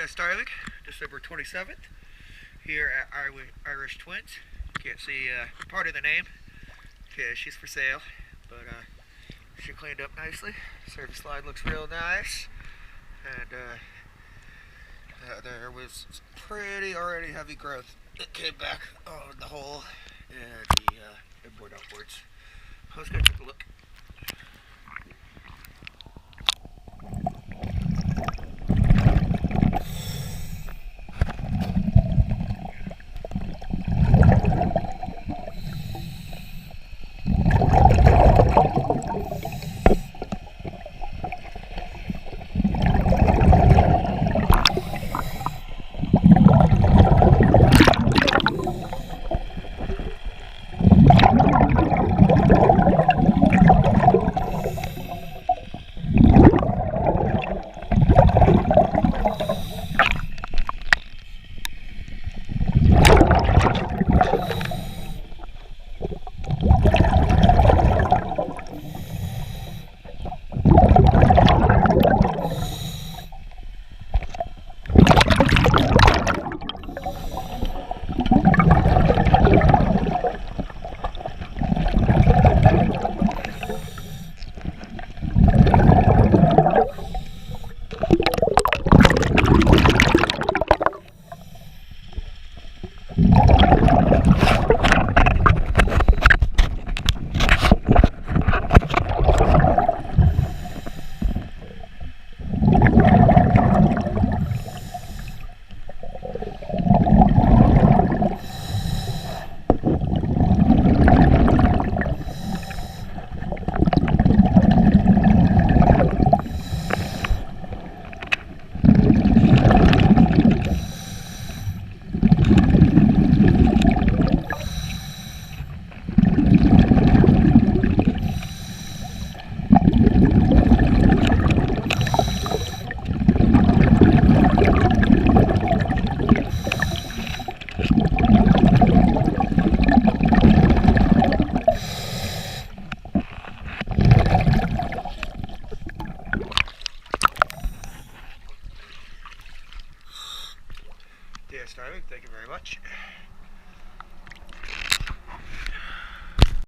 DS Styling, December 27th, here at Irish Twins. You can't see part of the name, because she's for sale, but she cleaned up nicely. Service line looks real nice, and there was pretty already heavy growth that came back on the hole and the inboard outboards. Let's go take a look. DS Styling, thank you very much.